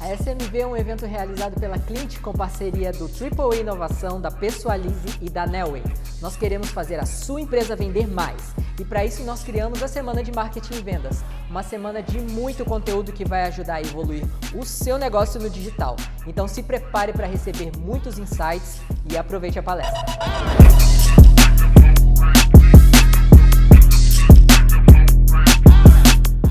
A SMV é um evento realizado pela Clint com parceria do AAA Inovação, da Pessoalize e da Nelway. Nós queremos fazer a sua empresa vender mais. E para isso nós criamos a Semana de Marketing e Vendas. Uma semana de muito conteúdo que vai ajudar a evoluir o seu negócio no digital. Então se prepare para receber muitos insights e aproveite a palestra.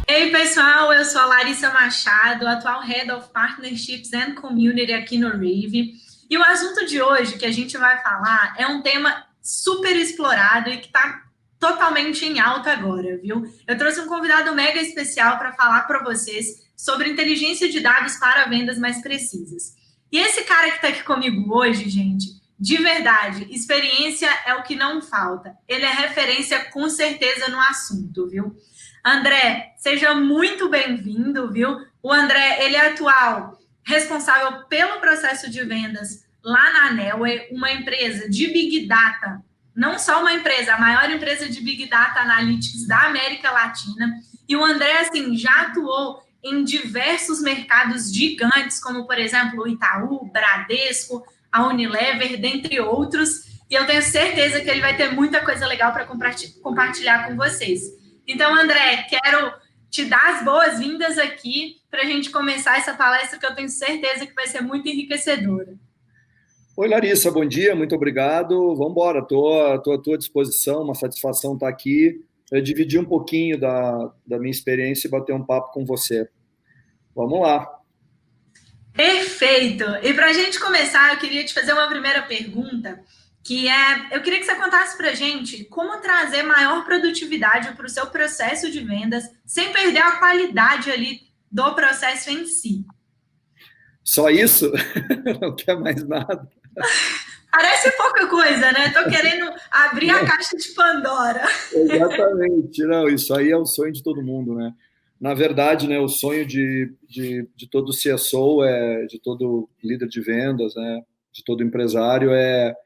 Ei pessoal, eu sou a Larissa Machado, atual Head of Partnerships and Community aqui no Rive. E o assunto de hoje que a gente vai falar é um tema super explorado e que está totalmente em alta agora, viu? Eu trouxe um convidado mega especial para falar para vocês sobre inteligência de dados para vendas mais precisas. E esse cara que está aqui comigo hoje, gente, de verdade, experiência é o que não falta. Ele é referência com certeza no assunto, viu? André, seja muito bem-vindo, viu? O André, ele é atual responsável pelo processo de vendas lá na Nelway, uma empresa de Big Data, não só uma empresa, a maior empresa de Big Data Analytics da América Latina. E o André, assim, já atuou em diversos mercados gigantes, como, por exemplo, o Itaú, Bradesco, a Unilever, dentre outros. E eu tenho certeza que ele vai ter muita coisa legal para compartilhar com vocês. Então, André, quero te dar as boas-vindas aqui para a gente começar essa palestra que eu tenho certeza que vai ser muito enriquecedora. Oi, Larissa, bom dia, muito obrigado. Vamos embora, estou à tua disposição, uma satisfação estar aqui. Eu dividi um pouquinho da minha experiência e bater um papo com você. Vamos lá. Perfeito! E para a gente começar, eu queria te fazer uma primeira pergunta, que é, eu queria que você contasse para a gente como trazer maior produtividade para o seu processo de vendas, sem perder a qualidade ali do processo em si. Só isso? Não quer mais nada? Parece pouca coisa, né? Estou querendo abrir a caixa de Pandora. Exatamente. Não, isso aí é o sonho de todo mundo, né? Na verdade, né, o sonho de todo CSO, de todo líder de vendas, né, de todo empresário, é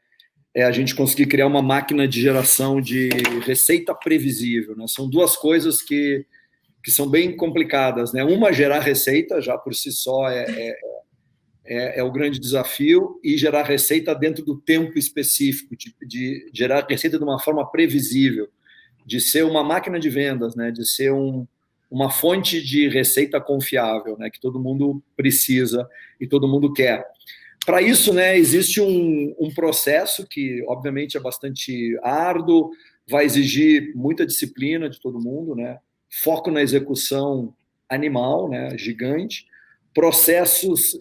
a gente conseguir criar uma máquina de geração de receita previsível, né? São duas coisas que são bem complicadas, né? Uma, gerar receita, já por si só é o grande desafio, e gerar receita dentro do tempo específico, de gerar receita de uma forma previsível, de ser uma máquina de vendas, né? De ser uma fonte de receita confiável, né? Que todo mundo precisa e todo mundo quer. Para isso, né, existe um processo que, obviamente, é bastante árduo, vai exigir muita disciplina de todo mundo, né, foco na execução animal, né, gigante, processos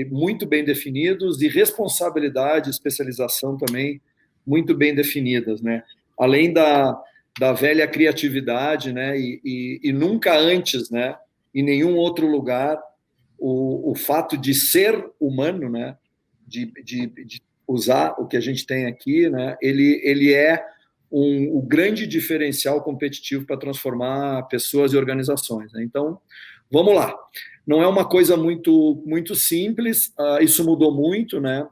muito bem definidos e responsabilidade, especialização também muito bem definidas, né, além da velha criatividade, né, e nunca antes, né, em nenhum outro lugar, o fato de ser humano, né, de usar o que a gente tem aqui, né, ele é o grande diferencial competitivo para transformar pessoas e organizações, né? Então, vamos lá. Não é uma coisa muito simples, isso mudou muito, né?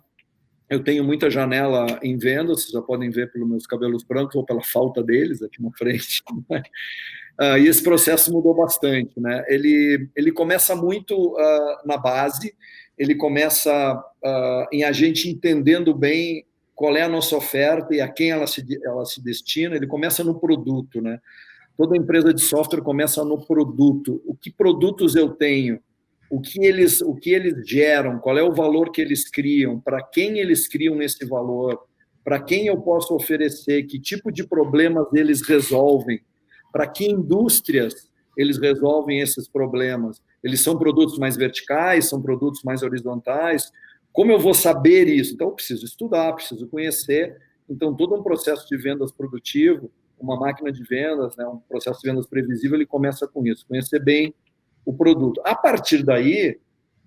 Eu tenho muita janela em vendas, vocês já podem ver pelos meus cabelos brancos ou pela falta deles aqui na frente, né? E esse processo mudou bastante, né? Ele começa muito na base, ele começa em a gente entendendo bem qual é a nossa oferta e a quem ela se destina, ele começa no produto, né? Toda empresa de software começa no produto. O que produtos eu tenho? O que eles geram? Qual é o valor que eles criam? Para quem eles criam esse valor? Para quem eu posso oferecer? Que tipo de problemas eles resolvem? Para que indústrias eles resolvem esses problemas? Eles são produtos mais verticais, são produtos mais horizontais? Como eu vou saber isso? Então, eu preciso estudar, preciso conhecer. Então, todo um processo de vendas produtivo, uma máquina de vendas, né, um processo de vendas previsível, ele começa com isso, conhecer bem o produto. A partir daí,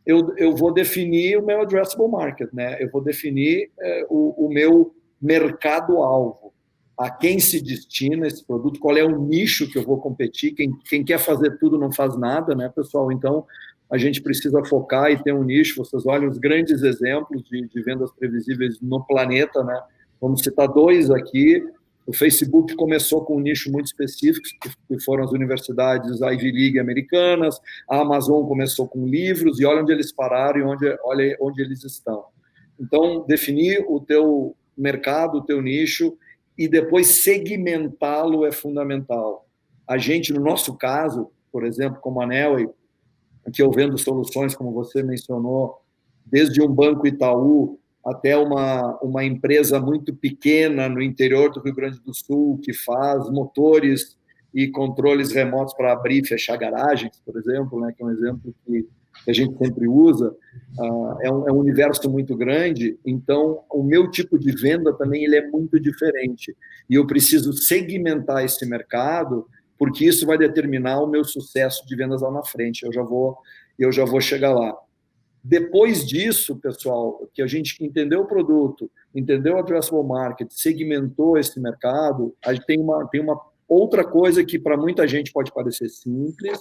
eu vou definir o meu addressable market, né? Eu vou definir o meu mercado-alvo. A quem se destina esse produto, qual é o nicho que eu vou competir, quem quer fazer tudo não faz nada, né, pessoal? Então, a gente precisa focar e ter um nicho. Vocês olham os grandes exemplos de vendas previsíveis no planeta, né? Vamos citar dois aqui, O Facebook começou com um nicho muito específico, que foram as universidades Ivy League americanas. A Amazon começou com livros, e olha onde eles pararam e olha onde eles estão. Então, definir o teu mercado, o teu nicho, e depois segmentá-lo é fundamental. A gente, no nosso caso, por exemplo, como a Nelway, que eu vendo soluções, como você mencionou, desde um Banco Itaú até uma empresa muito pequena no interior do Rio Grande do Sul, que faz motores e controles remotos para abrir e fechar garagens, por exemplo, né, que é um exemplo que a gente sempre usa. É um universo muito grande, então o meu tipo de venda também ele é muito diferente. E eu preciso segmentar esse mercado, porque isso vai determinar o meu sucesso de vendas lá na frente. Eu já vou chegar lá. Depois disso, pessoal, que a gente entendeu o produto, entendeu o addressable market, segmentou esse mercado, a gente tem uma outra coisa que para muita gente pode parecer simples,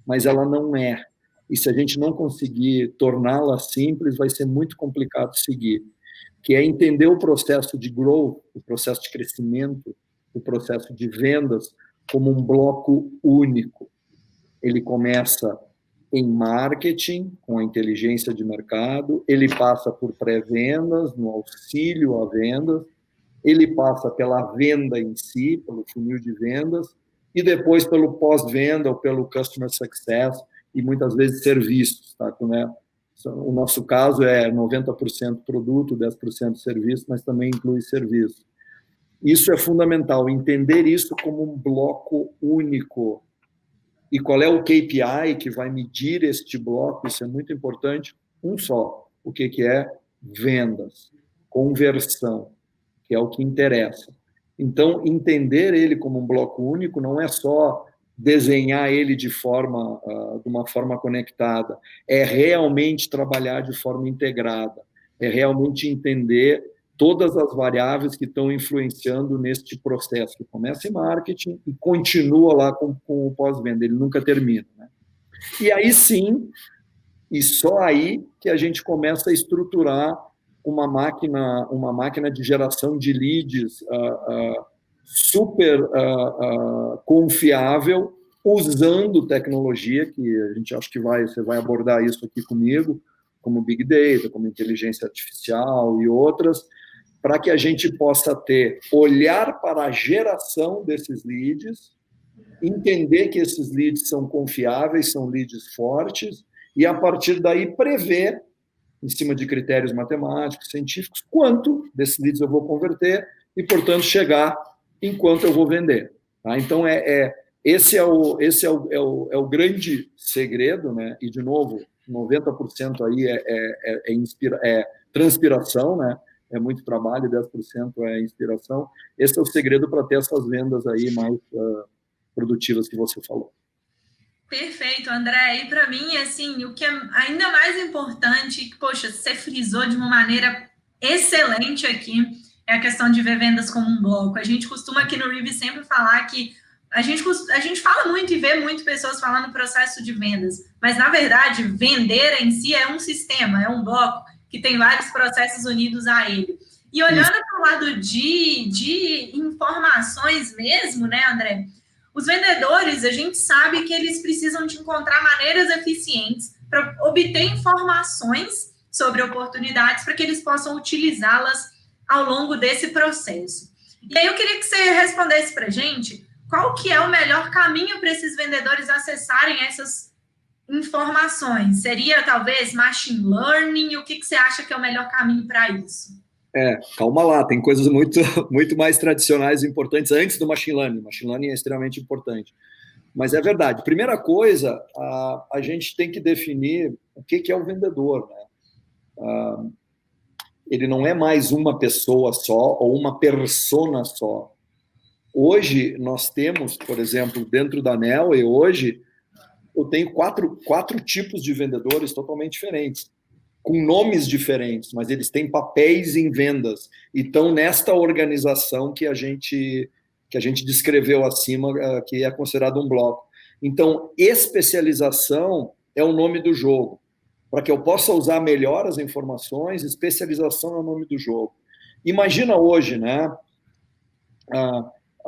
mas ela não é. E se a gente não conseguir torná-la simples, vai ser muito complicado seguir, que é entender o processo de growth, o processo de crescimento, o processo de vendas como um bloco único. Ele começa em marketing, com a inteligência de mercado, ele passa por pré-vendas, no auxílio a vendas, ele passa pela venda em si, pelo funil de vendas, e depois pelo pós-venda ou pelo customer success, e muitas vezes serviços. Tá? O nosso caso é 90% produto, 10% serviço, mas também inclui serviço. Isso é fundamental, entender isso como um bloco único. E qual é o KPI que vai medir este bloco? Isso é muito importante. Um só. O que é? Vendas. Conversão, que é o que interessa. Então, entender ele como um bloco único não é só desenhar ele de uma forma conectada. É realmente trabalhar de forma integrada. É realmente entender todas as variáveis que estão influenciando neste processo, que começa em marketing e continua lá com o pós-venda, ele nunca termina. Né? E aí sim, e só aí que a gente começa a estruturar uma máquina de geração de leads super confiável, usando tecnologia, que a gente acha que você vai abordar isso aqui comigo, como Big Data, como inteligência artificial e outras, para que a gente possa olhar para a geração desses leads, entender que esses leads são confiáveis, são leads fortes, e a partir daí prever, em cima de critérios matemáticos, científicos, quanto desses leads eu vou converter e, portanto, chegar enquanto eu vou vender. Tá? Então, esse é o grande segredo, né? E, de novo, 90% aí é transpiração, né? É muito trabalho, 10% é inspiração. Esse é o segredo para ter essas vendas aí mais produtivas que você falou. Perfeito, André. E para mim, assim, o que é ainda mais importante, que, poxa, você frisou de uma maneira excelente aqui, é a questão de ver vendas como um bloco. A gente costuma aqui no Reeve sempre falar que a gente fala muito e vê muito pessoas falando processo de vendas, mas, na verdade, vender em si é um sistema, é um bloco que tem vários processos unidos a ele. E olhando para o lado de informações mesmo, né, André? Os vendedores, a gente sabe que eles precisam de encontrar maneiras eficientes para obter informações sobre oportunidades para que eles possam utilizá-las ao longo desse processo. E aí eu queria que você respondesse para a gente qual que é o melhor caminho para esses vendedores acessarem essas informações. Seria, talvez, machine learning? O que você acha que é o melhor caminho para isso? Calma lá, tem coisas muito, muito mais tradicionais e importantes antes do machine learning. Machine learning é extremamente importante. Mas é verdade. Primeira coisa, a gente tem que definir o que é o vendedor. Né? Ele não é mais uma pessoa só ou uma persona só. Hoje, nós temos, por exemplo, dentro da Nelway, hoje, eu tenho quatro tipos de vendedores totalmente diferentes, com nomes diferentes, mas eles têm papéis em vendas e estão nesta organização que a gente descreveu acima, que é considerado um bloco. Então, especialização é o nome do jogo. Para que eu possa usar melhor as informações, especialização é o nome do jogo. Imagina hoje, né?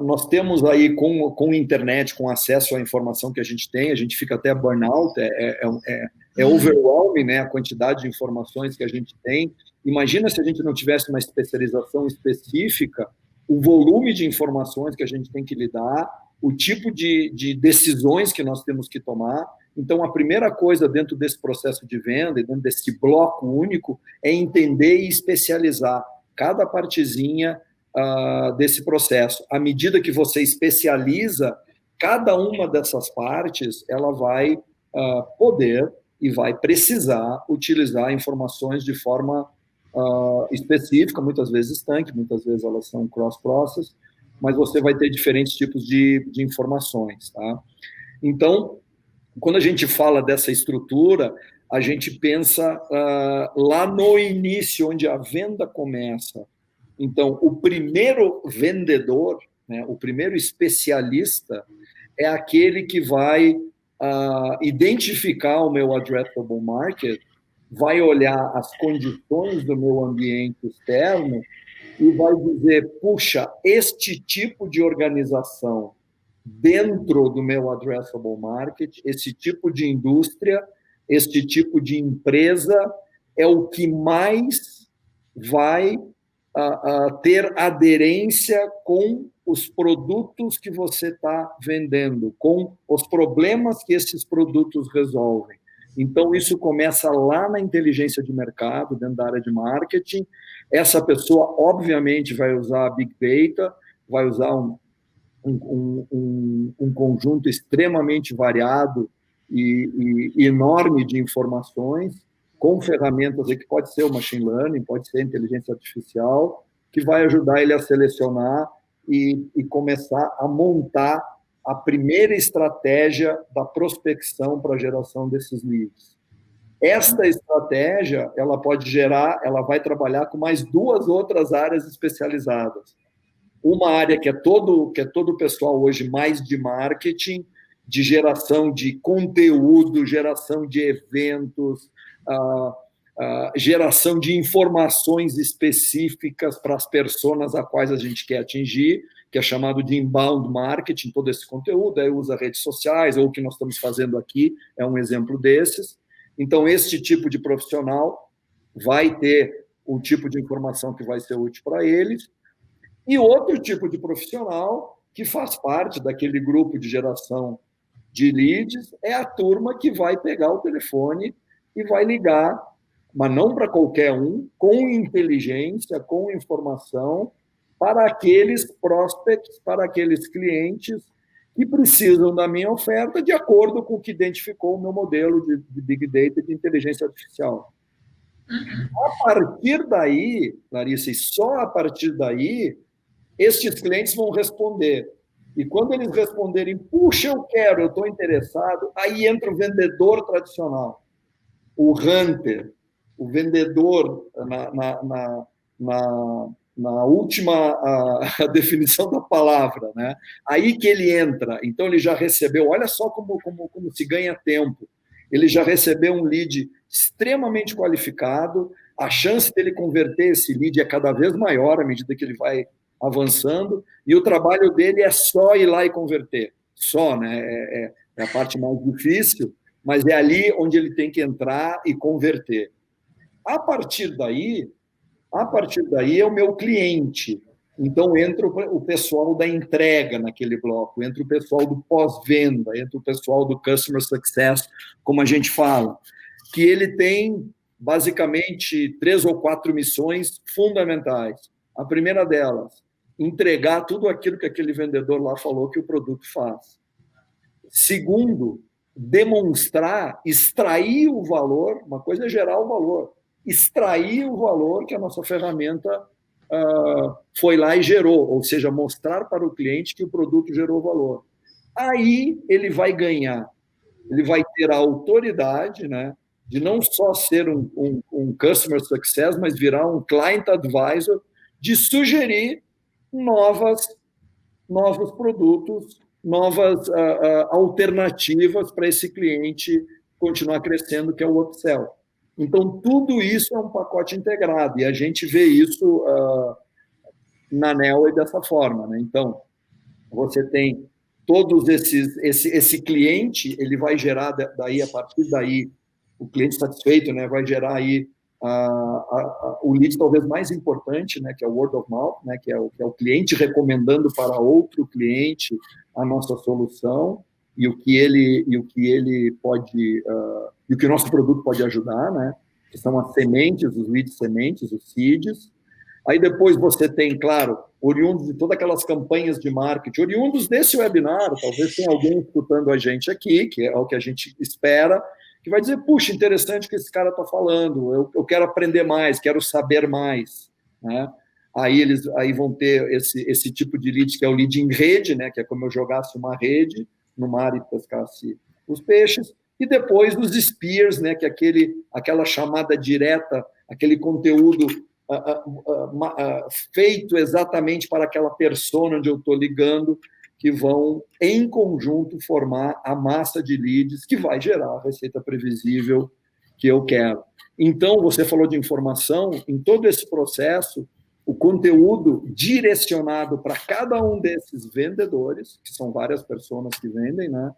Nós temos aí, com a internet, com acesso à informação que a gente tem, a gente fica até burnout, é overwhelming, né, a quantidade de informações que a gente tem. Imagina se a gente não tivesse uma especialização específica, o volume de informações que a gente tem que lidar, o tipo de decisões que nós temos que tomar. Então, a primeira coisa dentro desse processo de venda, dentro desse bloco único, é entender e especializar cada partezinha desse processo. À medida que você especializa cada uma dessas partes, ela vai poder e vai precisar utilizar informações de forma específica, muitas vezes estanque, muitas vezes elas são cross-process, mas você vai ter diferentes tipos de informações. Tá? Então, quando a gente fala dessa estrutura, a gente pensa lá no início, onde a venda começa. Então, o primeiro vendedor, né, o primeiro especialista, é aquele que vai identificar o meu addressable market, vai olhar as condições do meu ambiente externo e vai dizer, puxa, este tipo de organização dentro do meu addressable market, esse tipo de indústria, este tipo de empresa é o que mais vai ter aderência com os produtos que você está vendendo, com os problemas que esses produtos resolvem. Então, isso começa lá na inteligência de mercado, dentro da área de marketing. Essa pessoa, obviamente, vai usar a Big Data, vai usar um conjunto extremamente variado e enorme de informações, com ferramentas que pode ser o machine learning, pode ser a inteligência artificial, que vai ajudar ele a selecionar e começar a montar a primeira estratégia da prospecção para a geração desses leads. Esta estratégia, ela vai trabalhar com mais 2 outras áreas especializadas. Uma área que é todo o pessoal hoje mais de marketing, de geração de conteúdo, geração de eventos, geração de informações específicas para as personas a quais a gente quer atingir, que é chamado de inbound marketing, todo esse conteúdo, aí usa redes sociais, ou o que nós estamos fazendo aqui é um exemplo desses. Então, este tipo de profissional vai ter um tipo de informação que vai ser útil para eles, e outro tipo de profissional que faz parte daquele grupo de geração de leads é a turma que vai pegar o telefone e vai ligar, mas não para qualquer um, com inteligência, com informação, para aqueles prospects, para aqueles clientes que precisam da minha oferta de acordo com o que identificou o meu modelo de Big Data e de inteligência artificial. A partir daí, Larissa, e só a partir daí, estes clientes vão responder. E quando eles responderem, puxa, eu estou interessado, aí entra o vendedor tradicional, o hunter, o vendedor na última definição da palavra, né? Aí que ele entra. Então, ele já recebeu, olha só como se ganha tempo. Ele já recebeu um lead extremamente qualificado, a chance dele converter esse lead é cada vez maior à medida que ele vai avançando, e o trabalho dele é só ir lá e converter. Só, né? É a parte mais difícil, mas é ali onde ele tem que entrar e converter. A partir daí é o meu cliente. Então, entra o pessoal da entrega naquele bloco, entra o pessoal do pós-venda, entra o pessoal do customer success, como a gente fala, que ele tem, basicamente, 3 ou 4 missões fundamentais. A primeira delas, entregar tudo aquilo que aquele vendedor lá falou que o produto faz. Segundo, demonstrar, extrair o valor, uma coisa é gerar o valor, extrair o valor que a nossa ferramenta foi lá e gerou, ou seja, mostrar para o cliente que o produto gerou valor. Aí ele vai ganhar, ele vai ter a autoridade, né, de não só ser um customer success, mas virar um client advisor, de sugerir novos produtos, novas alternativas para esse cliente continuar crescendo, que é o upsell. Então, tudo isso é um pacote integrado, e a gente vê isso na Nelway dessa forma, né? Então, você tem todos esse cliente, ele vai gerar daí, a partir daí, o cliente satisfeito, né, vai gerar aí o lead talvez mais importante, né, que é o word of mouth, né, que é o cliente recomendando para outro cliente a nossa solução e o que ele pode, e o que o nosso produto pode ajudar, né, que são as sementes, os leads sementes, os seeds. Aí depois você tem, claro, oriundos de todas aquelas campanhas de marketing, oriundos desse webinar, talvez tenha alguém escutando a gente aqui, que é o que a gente espera, que vai dizer, puxa, interessante o que esse cara está falando, eu quero aprender mais, quero saber mais, né? Aí vão ter esse tipo de lead, que é o lead em rede, né? Que é como eu jogasse uma rede no mar e pescasse os peixes, e depois os spears, né? Que é aquela chamada direta, aquele conteúdo feito exatamente para aquela persona onde eu estou ligando, que vão, em conjunto, formar a massa de leads que vai gerar a receita previsível que eu quero. Então, você falou de informação, em todo esse processo, o conteúdo direcionado para cada um desses vendedores, que são várias pessoas que vendem, né?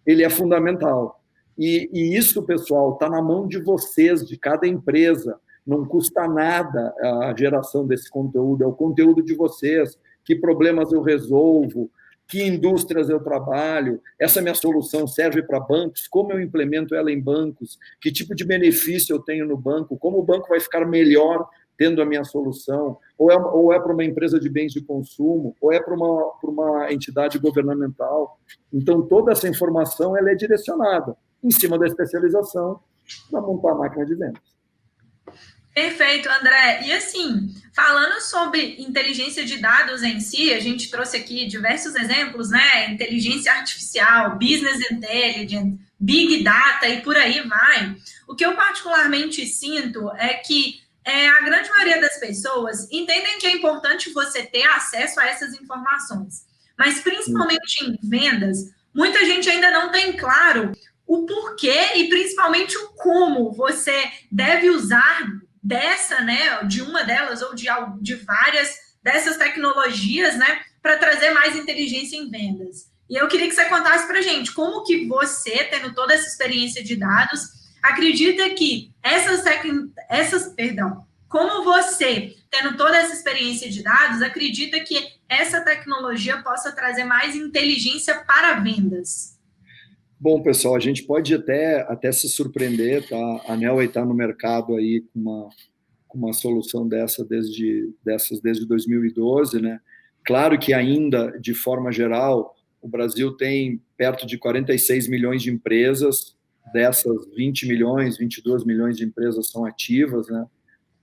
Ele é fundamental. E isso, pessoal, está na mão de vocês, de cada empresa. Não custa nada a geração desse conteúdo, é o conteúdo de vocês. Que problemas eu resolvo, que indústrias eu trabalho, essa minha solução serve para bancos, como eu implemento ela em bancos, que tipo de benefício eu tenho no banco, como o banco vai ficar melhor tendo a minha solução, ou é para uma empresa de bens de consumo, ou é para uma entidade governamental. Então, toda essa informação ela é direcionada em cima da especialização para montar a máquina de vendas. Perfeito, André. E assim, falando sobre inteligência de dados em si, a gente trouxe aqui diversos exemplos, né? Inteligência artificial, business intelligence, big data e por aí vai. O que eu particularmente sinto é que a grande maioria das pessoas entendem que é importante você ter acesso a essas informações, mas principalmente em vendas, muita gente ainda não tem claro o porquê e principalmente o como você deve usar dessa, né, de uma delas ou de várias dessas tecnologias, né, para trazer mais inteligência em vendas. E eu queria que você contasse para a gente como que você, tendo toda essa experiência de dados, acredita que como você, tendo toda essa experiência de dados, acredita que essa tecnologia possa trazer mais inteligência para vendas? Bom, pessoal, a gente pode até se surpreender, tá? A Nelway está no mercado aí com uma solução desde 2012, né? Claro que ainda, de forma geral, o Brasil tem perto de 46 milhões de empresas, dessas 20 milhões, 22 milhões de empresas são ativas, né?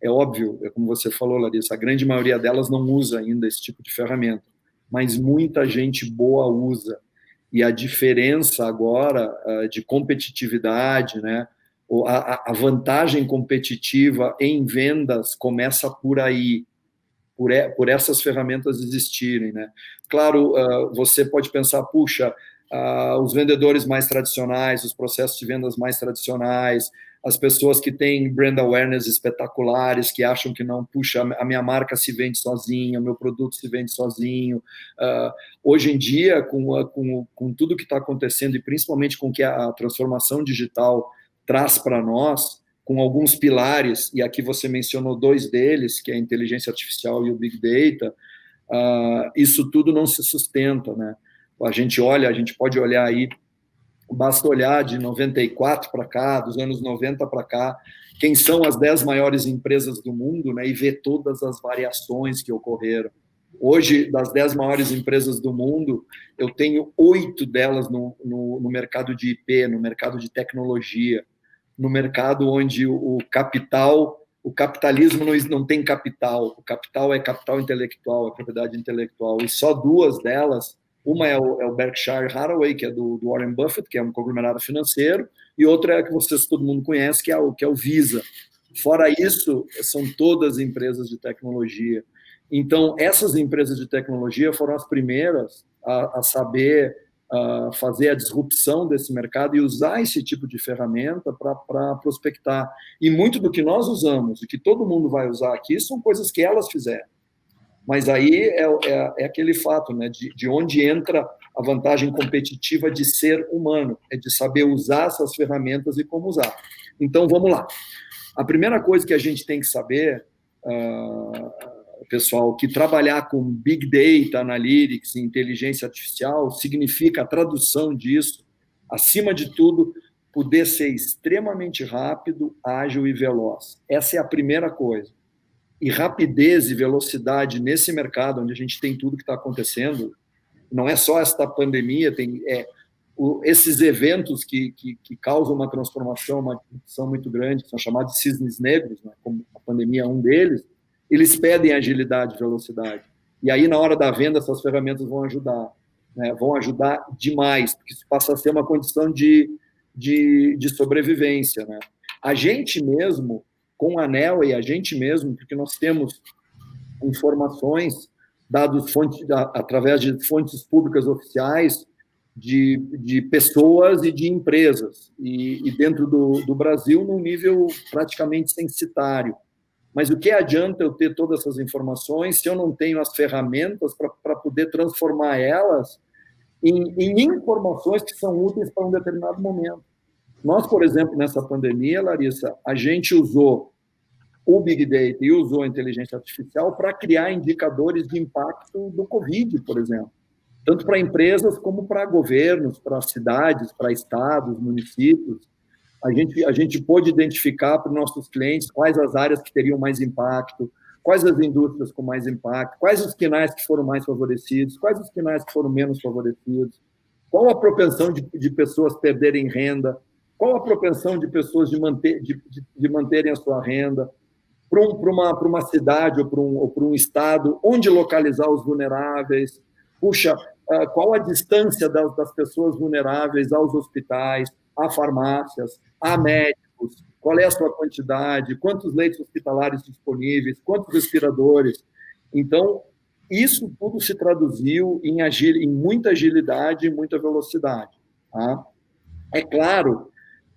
É óbvio, é como você falou, Larissa, a grande maioria delas não usa ainda esse tipo de ferramenta, mas muita gente boa usa. E a diferença agora de competitividade, né? A vantagem competitiva em vendas começa por aí, por essas ferramentas existirem, né? Claro, você pode pensar, puxa, os vendedores mais tradicionais, os processos de vendas mais tradicionais, as pessoas que têm brand awareness espetaculares, que acham que não, puxa, a minha marca se vende sozinha, o meu produto se vende sozinho. Hoje em dia, com tudo que está acontecendo, e principalmente com o que a transformação digital traz para nós, com alguns pilares, e aqui você mencionou dois deles, que é a inteligência artificial e o Big Data, isso tudo não se sustenta, né? A gente pode olhar aí, basta olhar de 94 para cá, dos anos 90 para cá, quem são as 10 maiores empresas do mundo, né, e ver todas as variações que ocorreram. Hoje, das 10 maiores empresas do mundo, eu tenho 8 delas no mercado de IP, no mercado de tecnologia, no mercado onde o capitalismo não tem capital, o capital é capital intelectual, é propriedade intelectual, e só 2 delas. Uma é o Berkshire Hathaway, que é do Warren Buffett, que é um conglomerado financeiro, e outra é a que todo mundo conhece, que é o Visa. Fora isso, são todas empresas de tecnologia. Então, essas empresas de tecnologia foram as primeiras a saber fazer a disrupção desse mercado e usar esse tipo de ferramenta para prospectar. E muito do que nós usamos, e que todo mundo vai usar aqui, são coisas que elas fizeram. Mas aí é aquele fato, né, de onde entra a vantagem competitiva de ser humano, é de saber usar essas ferramentas e como usar. Então, vamos lá. A primeira coisa que a gente tem que saber, pessoal, que trabalhar com Big Data, Analytics e inteligência artificial significa a tradução disso, acima de tudo, poder ser extremamente rápido, ágil e veloz. Essa é a primeira coisa. E rapidez e velocidade nesse mercado, onde a gente tem tudo que está acontecendo, não é só esta pandemia, esses eventos que causam uma transformação, uma disrupção muito grande, que são chamados de cisnes negros, né, como a pandemia é um deles, eles pedem agilidade e velocidade. E aí, na hora da venda, essas ferramentas vão ajudar, né, vão ajudar demais, porque isso passa a ser uma condição de sobrevivência. Né? A gente mesmo, com a Nelway, a gente mesmo, porque nós temos informações, dados através de fontes públicas oficiais, de pessoas e de empresas, e dentro do Brasil, num nível praticamente censitário. Mas o que adianta eu ter todas essas informações se eu não tenho as ferramentas para poder transformar elas em informações que são úteis para um determinado momento? Nós, por exemplo, nessa pandemia, Larissa, a gente usou o Big Data e usou a inteligência artificial para criar indicadores de impacto do Covid, por exemplo. Tanto para empresas como para governos, para cidades, para estados, municípios. A gente pôde identificar para os nossos clientes quais as áreas que teriam mais impacto, quais as indústrias com mais impacto, quais os quinais que foram mais favorecidos, quais os quinais que foram menos favorecidos, qual a propensão de pessoas perderem renda, qual a propensão de pessoas de manterem a sua renda, para uma cidade ou para um estado, onde localizar os vulneráveis, puxa, qual a distância das pessoas vulneráveis aos hospitais, a farmácias, a médicos, qual é a sua quantidade, quantos leitos hospitalares disponíveis, quantos respiradores. Então, isso tudo se traduziu em muita agilidade e muita velocidade. Tá? É claro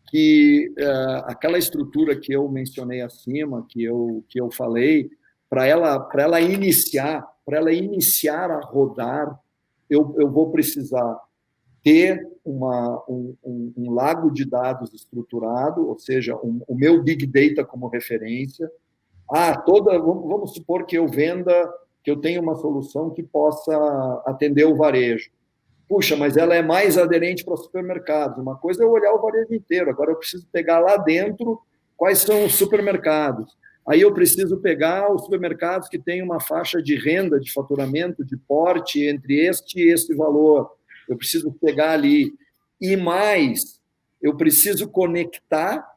que aquela estrutura que eu mencionei acima, que eu falei, para ela iniciar a rodar, eu vou precisar ter um lago de dados estruturado, ou seja, o meu Big Data como referência. Vamos supor que eu tenha uma solução que possa atender o varejo. Puxa, mas ela é mais aderente para supermercados. Uma coisa é eu olhar o varejo inteiro, agora eu preciso pegar lá dentro quais são os supermercados. Aí eu preciso pegar os supermercados que têm uma faixa de renda, de faturamento, de porte entre este e este valor. Eu preciso pegar ali. E mais, eu preciso conectar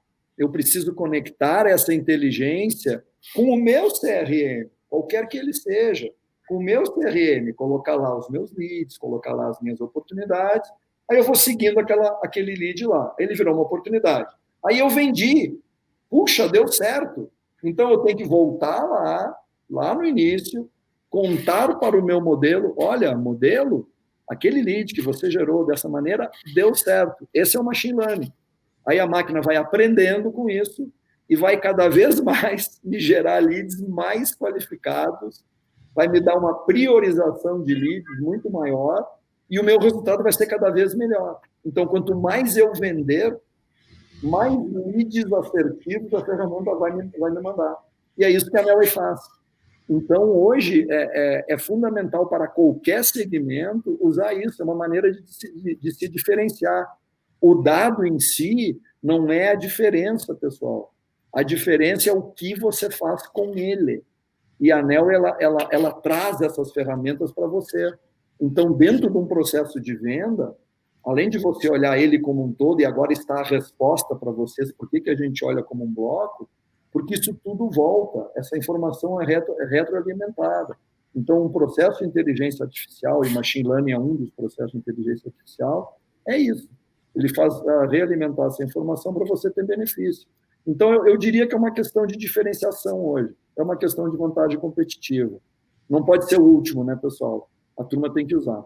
essa inteligência com o meu CRM, qualquer que ele seja. Com o meu CRM, colocar lá os meus leads, colocar lá as minhas oportunidades, aí eu vou seguindo aquele lead lá. Ele virou uma oportunidade. Aí eu vendi. Puxa, deu certo. Então, eu tenho que voltar lá no início, contar para o meu modelo, olha, modelo, aquele lead que você gerou dessa maneira, deu certo. Esse é o machine learning. Aí a máquina vai aprendendo com isso e vai cada vez mais me gerar leads mais qualificados, vai me dar uma priorização de leads muito maior e o meu resultado vai ser cada vez melhor. Então, quanto mais eu vender, mais leads assertivos a ferramenta vai me mandar. E é isso que a Nelway faz. Então, hoje, é fundamental para qualquer segmento usar isso, é uma maneira de se diferenciar. O dado em si não é a diferença, pessoal. A diferença é o que você faz com ele. E a Nelway, ela traz essas ferramentas para você. Então, dentro de um processo de venda, além de você olhar ele como um todo, e agora está a resposta para vocês, por que a gente olha como um bloco, porque isso tudo volta, essa informação é retroalimentada. Então, um processo de inteligência artificial, e machine learning é um dos processos de inteligência artificial, é isso. Ele faz realimentar essa informação para você ter benefício. Então, eu diria que é uma questão de diferenciação hoje, é uma questão de vantagem competitiva. Não pode ser o último, né, pessoal? A turma tem que usar.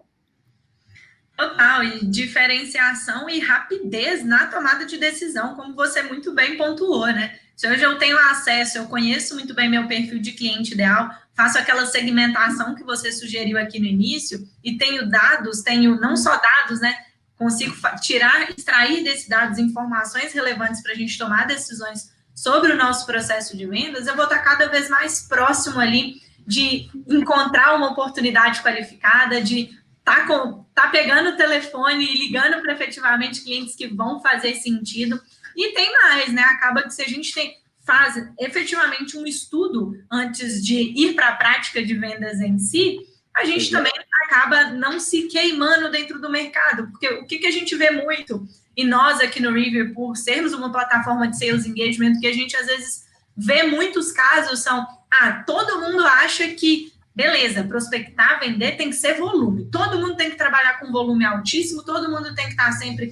Total, e diferenciação e rapidez na tomada de decisão, como você muito bem pontuou, né? Se hoje eu tenho acesso, eu conheço muito bem meu perfil de cliente ideal, faço aquela segmentação que você sugeriu aqui no início, e tenho dados, tenho não só dados, né? Consigo tirar, extrair desses dados informações relevantes para a gente tomar decisões sobre o nosso processo de vendas, eu vou estar cada vez mais próximo ali de encontrar uma oportunidade qualificada, de tá pegando o telefone e ligando para efetivamente clientes que vão fazer sentido. E tem mais, né? Acaba que se a gente faz efetivamente um estudo antes de ir para a prática de vendas em si, a gente também acaba não se queimando dentro do mercado. Porque o que a gente vê muito, e nós aqui no River, por sermos uma plataforma de sales engagement, que a gente às vezes vê muitos casos são, todo mundo acha que beleza, prospectar, vender tem que ser volume. Todo mundo tem que trabalhar com volume altíssimo, todo mundo tem que estar sempre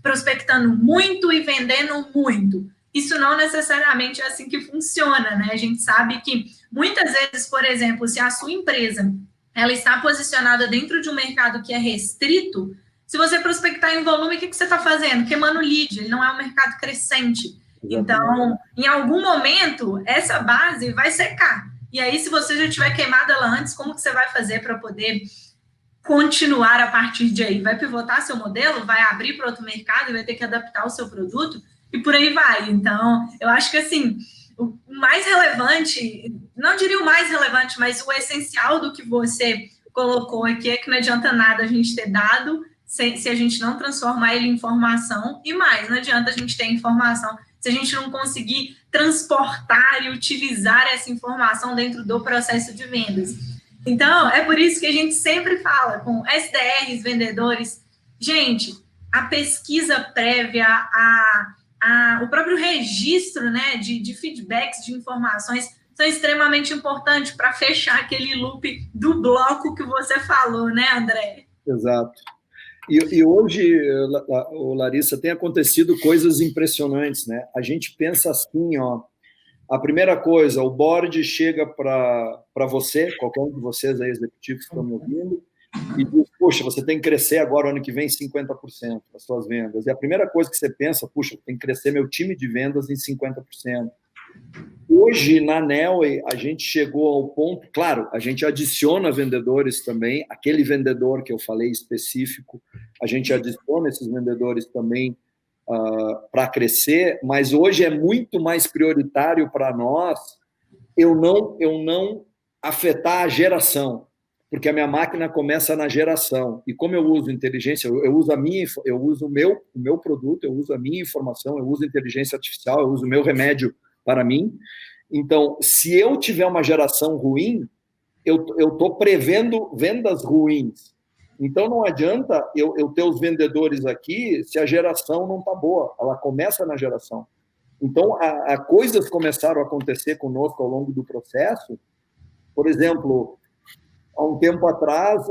prospectando muito e vendendo muito. Isso não necessariamente é assim que funciona, né? A gente sabe que muitas vezes, por exemplo, se a sua empresa ela está posicionada dentro de um mercado que é restrito, se você prospectar em volume, o que você está fazendo? Queimando lead, ele não é um mercado crescente. Então, em algum momento, essa base vai secar. E aí, se você já tiver queimado ela antes, como que você vai fazer para poder continuar a partir de aí? Vai pivotar seu modelo? Vai abrir para outro mercado e vai ter que adaptar o seu produto? E por aí vai. Então, eu acho que, assim, o mais relevante, não diria o mais relevante, mas o essencial do que você colocou aqui é que não adianta nada a gente ter dado se a gente não transformar ele em informação. E mais, não adianta a gente ter informação se a gente não conseguir transportar e utilizar essa informação dentro do processo de vendas. Então, é por isso que a gente sempre fala com SDRs, vendedores, gente, a pesquisa prévia, o próprio registro, né, de feedbacks, de informações, são extremamente importantes para fechar aquele loop do bloco que você falou, né, André? Exato. E hoje, Larissa, tem acontecido coisas impressionantes, né? A gente pensa assim, ó, a primeira coisa, o board chega para você, qualquer um de vocês aí, executivos que estão me ouvindo, e diz, poxa, você tem que crescer agora, ano que vem, 50% das suas vendas. E a primeira coisa que você pensa, puxa, tem que crescer meu time de vendas em 50%. Hoje, na Nelway, a gente chegou ao ponto, claro, a gente adiciona vendedores também, aquele vendedor que eu falei específico, a gente adiciona esses vendedores também para crescer, mas hoje é muito mais prioritário para nós eu não afetar a geração, porque a minha máquina começa na geração. E como eu uso inteligência, eu uso o meu produto, eu uso a minha informação, eu uso inteligência artificial, eu uso o meu remédio para mim. Então, se eu tiver uma geração ruim, eu estou prevendo vendas ruins. Então, não adianta eu ter os vendedores aqui se a geração não está boa. Ela começa na geração. Então, coisas começaram a acontecer conosco ao longo do processo. Por exemplo, há um tempo atrás,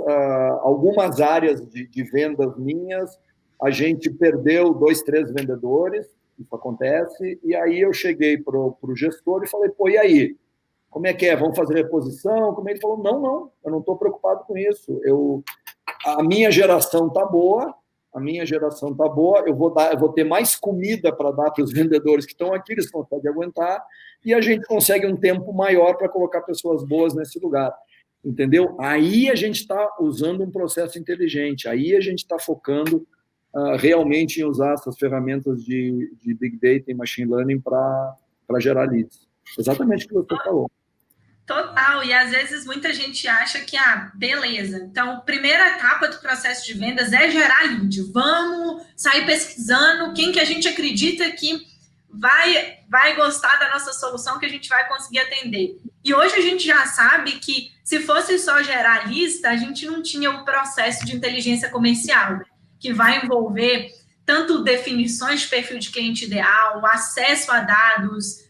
algumas áreas de vendas minhas, a gente perdeu 2, 3 vendedores, isso acontece, e aí eu cheguei para o gestor e falei, pô, e aí? Como é que é? Vamos fazer reposição? Como ele falou, não, eu não estou preocupado com isso. A minha geração está boa, eu vou ter mais comida para dar para os vendedores que estão aqui, eles conseguem aguentar, e a gente consegue um tempo maior para colocar pessoas boas nesse lugar. Entendeu? Aí a gente está usando um processo inteligente, aí a gente está focando realmente em usar essas ferramentas de Big Data e Machine Learning para gerar leads. Exatamente o que você falou. Total, e às vezes muita gente acha que, beleza, então a primeira etapa do processo de vendas é gerar lead, vamos sair pesquisando quem que a gente acredita que vai gostar da nossa solução, que a gente vai conseguir atender. E hoje a gente já sabe que se fosse só gerar lista, a gente não tinha o processo de inteligência comercial, que vai envolver tanto definições de perfil de cliente ideal, acesso a dados,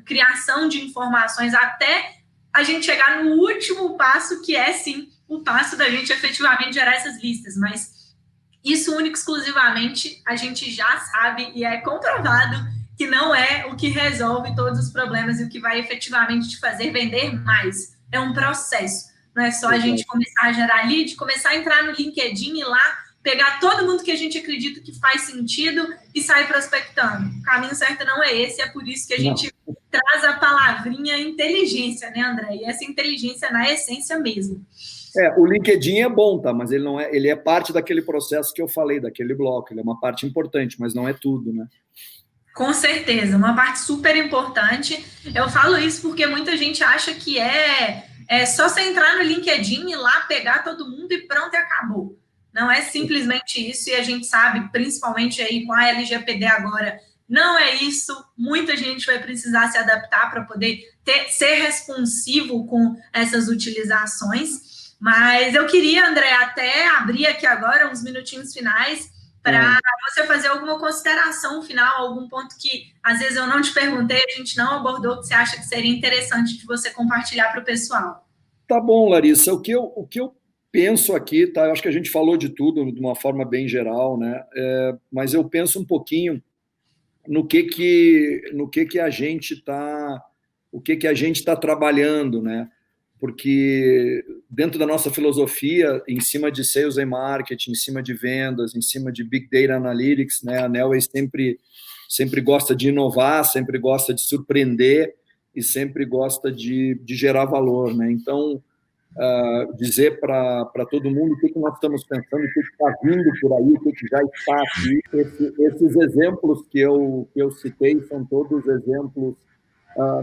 criação de informações, até a gente chegar no último passo, que é, sim, o passo da gente efetivamente gerar essas listas. Mas isso único exclusivamente a gente já sabe e é comprovado que não é o que resolve todos os problemas e o que vai efetivamente te fazer vender mais. É um processo. não é só a gente começar a gerar lead, começar a entrar no LinkedIn e lá pegar todo mundo que a gente acredita que faz sentido e sair prospectando. O caminho certo não é esse, é por isso que a gente traz a palavrinha inteligência, né, André? E essa inteligência na essência mesmo. O LinkedIn é bom, tá? Mas ele é parte daquele processo que eu falei, daquele bloco. Ele é uma parte importante, mas não é tudo, né? Com certeza, uma parte super importante. Eu falo isso porque muita gente acha que é só você entrar no LinkedIn e lá pegar todo mundo e pronto, e acabou. Não é simplesmente isso, e a gente sabe, principalmente aí com a LGPD agora, não é isso. Muita gente vai precisar se adaptar para poder ser responsivo com essas utilizações. Mas eu queria, André, até abrir aqui agora uns minutinhos finais para você fazer alguma consideração final, algum ponto que às vezes eu não te perguntei, a gente não abordou, que você acha que seria interessante de você compartilhar para o pessoal. Tá bom, Larissa. O que eu penso aqui, tá? Eu acho que a gente falou de tudo de uma forma bem geral, né? Mas eu penso um pouquinho no que a gente está trabalhando, né? Porque dentro da nossa filosofia, em cima de sales and marketing, em cima de vendas, em cima de big data analytics, né? A Nelway sempre gosta de inovar, sempre gosta de surpreender e sempre gosta de gerar valor, né? Então, dizer para todo mundo o que nós estamos pensando, o que está vindo por aí, o que já está aqui. Esses exemplos que eu citei são todos exemplos,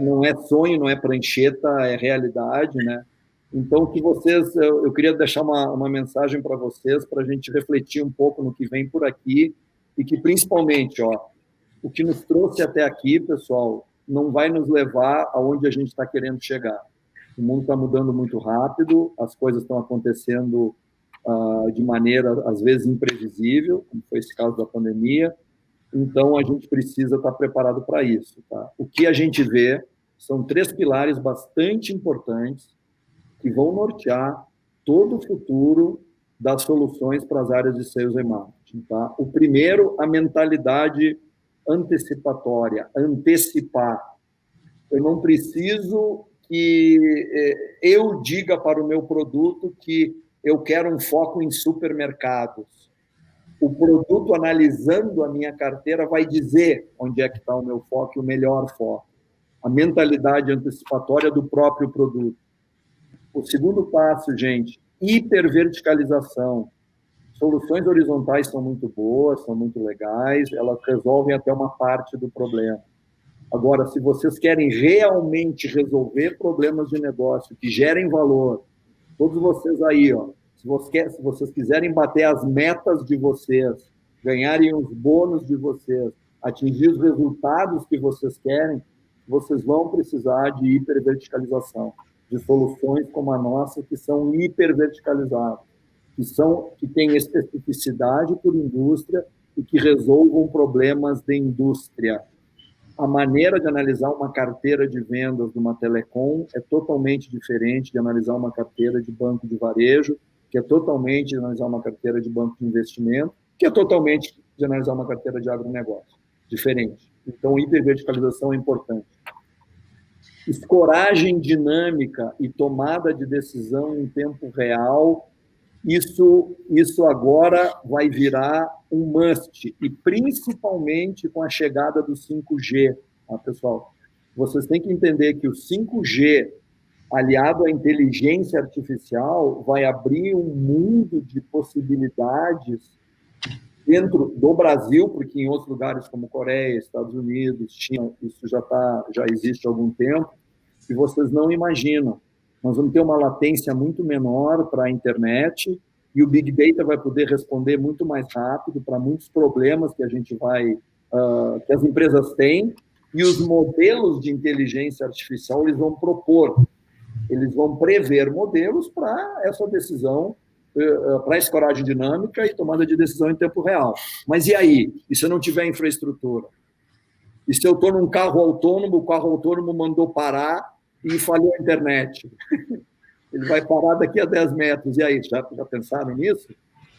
não é sonho, não é prancheta, é realidade, né? Então, que eu queria deixar uma mensagem para vocês, para a gente refletir um pouco no que vem por aqui e que, principalmente, o que nos trouxe até aqui, pessoal, não vai nos levar aonde a gente está querendo chegar. O mundo está mudando muito rápido, as coisas estão acontecendo de maneira, às vezes, imprevisível, como foi esse caso da pandemia. Então, a gente precisa estar preparado para isso. Tá? O que a gente vê são 3 pilares bastante importantes que vão nortear todo o futuro das soluções para as áreas de sales e marketing. Tá? O primeiro, a mentalidade antecipatória, antecipar. Eu não preciso que eu diga para o meu produto que eu quero um foco em supermercados. O produto, analisando a minha carteira, vai dizer onde é que está o meu foco e o melhor foco. A mentalidade antecipatória do próprio produto. O segundo passo, gente, hiperverticalização. Soluções horizontais são muito boas, são muito legais, elas resolvem até uma parte do problema. Agora, se vocês querem realmente resolver problemas de negócio que gerem valor, todos vocês aí, se vocês quiserem bater as metas de vocês, ganharem os bônus de vocês, atingir os resultados que vocês querem, vocês vão precisar de hiperverticalização, de soluções como a nossa, que são hiperverticalizadas, que têm especificidade por indústria e que resolvam problemas de indústria. A maneira de analisar uma carteira de vendas de uma telecom é totalmente diferente de analisar uma carteira de banco de varejo, que é totalmente de analisar uma carteira de banco de investimento, que é totalmente de analisar uma carteira de agronegócio. Diferente. Então, hiperverticalização é importante. Escoragem dinâmica e tomada de decisão em tempo real, isso agora vai virar um must, e principalmente com a chegada do 5G. Pessoal, vocês têm que entender que o 5G, aliado à inteligência artificial, vai abrir um mundo de possibilidades dentro do Brasil, porque em outros lugares como Coreia, Estados Unidos, China, isso já existe há algum tempo, e vocês não imaginam. Nós vamos ter uma latência muito menor para a internet e o Big Data vai poder responder muito mais rápido para muitos problemas que que as empresas têm, e os modelos de inteligência artificial eles vão propor, eles vão prever modelos para essa decisão, para escoragem dinâmica e tomada de decisão em tempo real. Mas e aí? E se eu não tiver infraestrutura? E se eu estou num carro autônomo, o carro autônomo mandou parar e falhou a internet? Ele vai parar daqui a 10 metros. E aí, já pensaram nisso?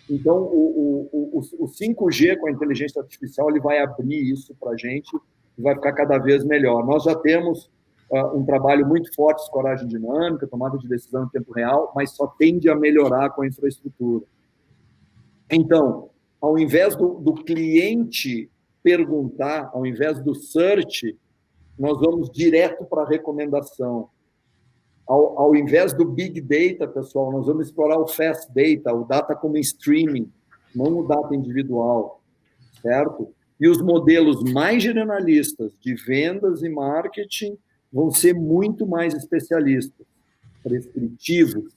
Então, o 5G com a inteligência artificial ele vai abrir isso para a gente e vai ficar cada vez melhor. Nós já temos um trabalho muito forte de escoragem dinâmica, tomada de decisão em tempo real, mas só tende a melhorar com a infraestrutura. Então, ao invés do cliente perguntar, ao invés do search, nós vamos direto para a recomendação. Ao invés do Big Data, pessoal, nós vamos explorar o Fast Data, o data como streaming, não o data individual, certo? E os modelos mais generalistas de vendas e marketing vão ser muito mais especialistas, prescritivos,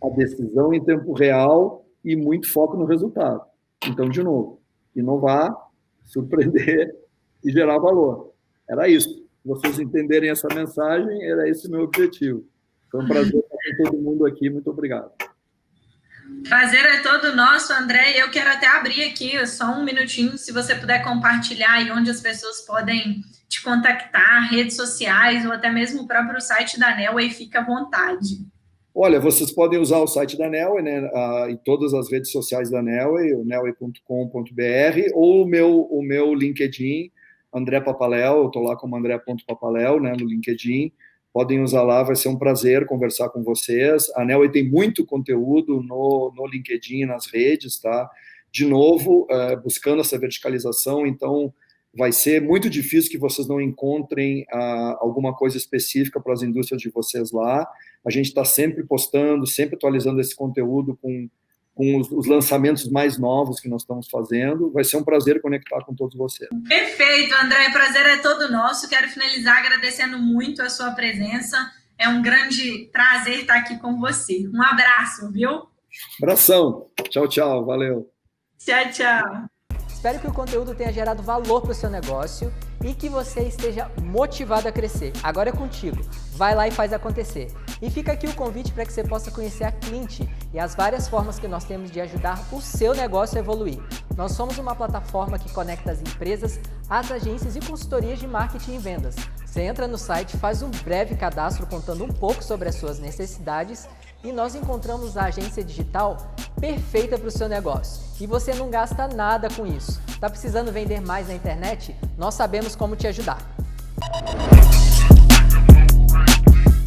a decisão em tempo real e muito foco no resultado. Então, de novo, inovar, surpreender e gerar valor. Era isso. Se vocês entenderem essa mensagem, era esse o meu objetivo. Foi um prazer estar com todo mundo aqui. Muito obrigado. Prazer é todo nosso, André. Eu quero até abrir aqui só um minutinho, se você puder compartilhar aí onde as pessoas podem te contactar, redes sociais ou até mesmo o próprio site da Nelway, fica à vontade. Olha, vocês podem usar o site da Nelway, né, em todas as redes sociais da Nelway, o nelway.com.br, ou o meu LinkedIn, André Papaléu, eu estou lá como André.papaléu, né, no LinkedIn. Podem usar lá, vai ser um prazer conversar com vocês. A Nelway tem muito conteúdo no LinkedIn, nas redes, tá? De novo, buscando essa verticalização, então vai ser muito difícil que vocês não encontrem alguma coisa específica para as indústrias de vocês lá. A gente está sempre postando, sempre atualizando esse conteúdo com os lançamentos mais novos que nós estamos fazendo. Vai ser um prazer conectar com todos vocês. Perfeito, André. O prazer é todo nosso. Quero finalizar agradecendo muito a sua presença. É um grande prazer estar aqui com você. Um abraço, viu? Abração. Tchau, tchau. Valeu. Tchau, tchau. Espero que o conteúdo tenha gerado valor para o seu negócio e que você esteja motivado a crescer. Agora é contigo. Vai lá e faz acontecer. E fica aqui o convite para que você possa conhecer a Clint e as várias formas que nós temos de ajudar o seu negócio a evoluir. Nós somos uma plataforma que conecta as empresas, as agências e consultorias de marketing e vendas. Você entra no site, faz um breve cadastro contando um pouco sobre as suas necessidades e nós encontramos a agência digital perfeita para o seu negócio. E você não gasta nada com isso. Está precisando vender mais na internet? Nós sabemos como te ajudar.